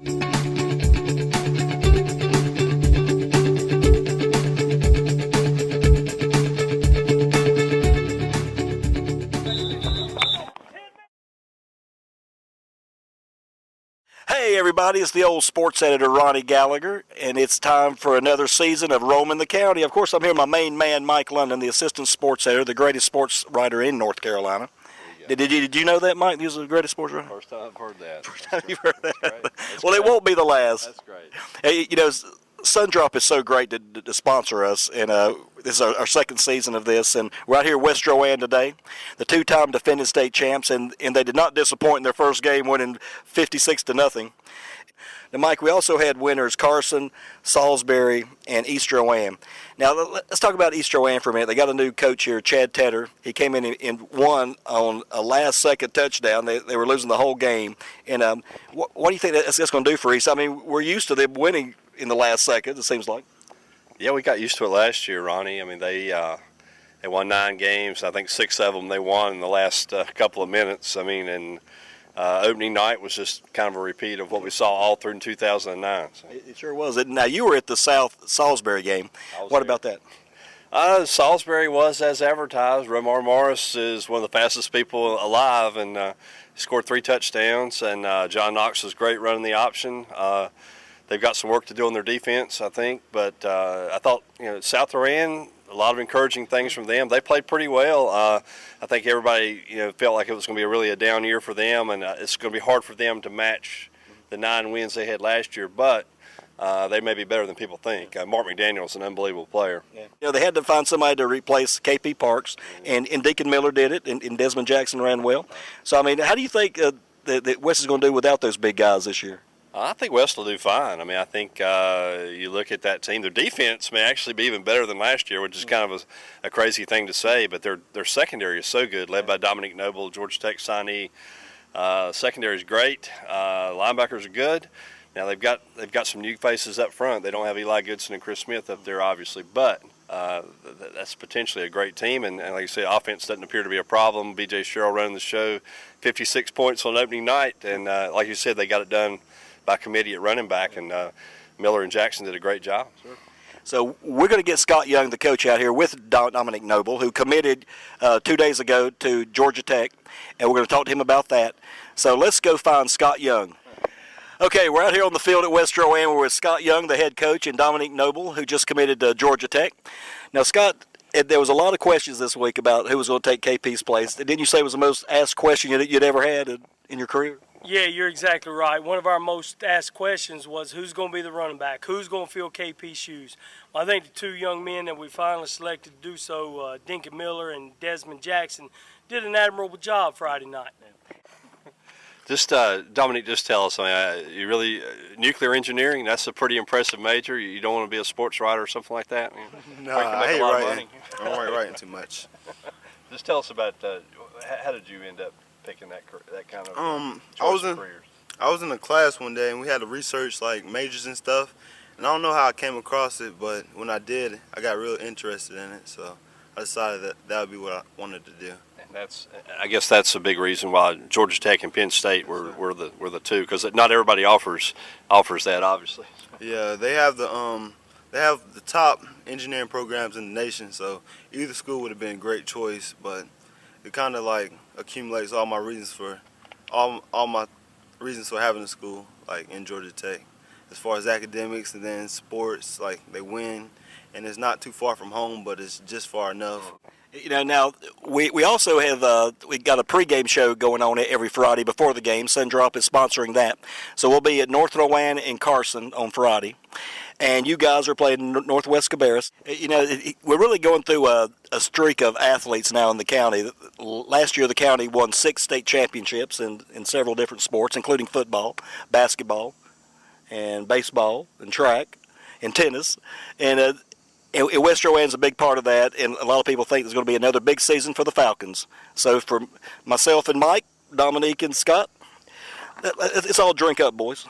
Hey everybody, it's the old sports editor Ronnie Gallagher, and it's time for another season of Roaming the County. Of course, I'm here with my main man, Mike London, the assistant sports editor, the greatest sports writer in North Carolina. Did you know that, Mike? He was the greatest sports writer? First time I've heard that. First time you've heard that. That's Well, great. it won't be the last. That's great. Hey, you know, Sundrop is so great to sponsor us, and this is our second season of this, and we're out here at West Rowan today, the two-time defending state champs, and they did not disappoint in their first game, winning 56-0. Now, Mike, we also had winners Carson, Salisbury, and East Rowan. Now, let's talk about East Rowan for a minute. They got a new coach here, Chad Tedder. He came in and won on a last-second touchdown. They were losing the whole game. And what do you think that's going to do for East? I mean, we're used to them winning in the last second, it seems like. Yeah, we got used to it last year, Ronnie. I mean, they won 9 games. I think 6 of them they won in the last couple of minutes. I mean, and opening night was just kind of a repeat of what we saw all through in 2009. So. It sure was. Now, you were at the South Salisbury game. What about that? Salisbury was as advertised. Romar Morris is one of the fastest people alive, and he scored 3 touchdowns. And John Knox was great running the option. They've got some work to do on their defense, I think. But I thought, South Rowan, a lot of encouraging things from them. They played pretty well. I think everybody, felt like it was going to be really a down year for them, and it's going to be hard for them to match the 9 wins they had last year. But they may be better than people think. Mark McDaniel is an unbelievable player. Yeah. They had to find somebody to replace KP Parks, and Deacon Miller did it, and Desmond Jackson ran well. So, I mean, how do you think that West is going to do without those big guys this year? I think West will do fine. I mean, I think you look at that team, their defense may actually be even better than last year, which is kind of a crazy thing to say, but their secondary is so good, led by Dominique Noble, Georgia Tech signee. Secondary is great. Linebackers are good. Now they've got some new faces up front. They don't have Eli Goodson and Chris Smith up there, obviously, but that's potentially a great team. And like I say, offense doesn't appear to be a problem. B.J. Sherrill running the show, 56 points on opening night, and like you said, they got it done by committee at running back, and Miller and Jackson did a great job. Sure. So we're going to get Scott Young, the coach, out here with Dominic Noble, who committed 2 days ago to Georgia Tech, and we're going to talk to him about that. So let's go find Scott Young. Okay, we're out here on the field at West Rowan. We're with Scott Young, the head coach, and Dominic Noble, who just committed to Georgia Tech. Now, Scott, there was a lot of questions this week about who was going to take KP's place. Didn't you say it was the most asked question you'd ever had in your career? Yeah, you're exactly right. One of our most asked questions was who's going to be the running back? Who's going to fill KP's shoes? Well, I think the 2 young men that we finally selected to do so, Deacon Miller and Desmond Jackson, did an admirable job Friday night. Just Dominic, just tell us. I mean, you really nuclear engineering. That's a pretty impressive major. You don't want to be a sports writer or something like that. No, I hate writing. I don't like writing too much. Just tell us about how did you end up picking that kind of careers? I was in a class one day and we had to research like majors and stuff, and I don't know how I came across it, but when I did, I got real interested in it. So I decided that would be what I wanted to do. I guess that's a big reason why Georgia Tech and Penn State were the 2, because not everybody offers that, obviously. Yeah, they have the top engineering programs in the nation, so either school would have been a great choice, but it kind of like accumulates all my reasons for having a school like in Georgia Tech, as far as academics and then sports. Like they win, and it's not too far from home, but it's just far enough. Now we also have we got a pregame show going on every Friday before the game. Sundrop is sponsoring that, so we'll be at North Rowan and Carson on Friday, and you guys are playing Northwest Cabarrus. We're really going through a streak of athletes now in the county. Last year, the county won 6 state championships in several different sports, including football, basketball, and baseball, and track, and tennis, and West Rowan's a big part of that, and a lot of people think there's going to be another big season for the Falcons. So for myself and Mike, Dominique and Scott, it's all drink up, boys.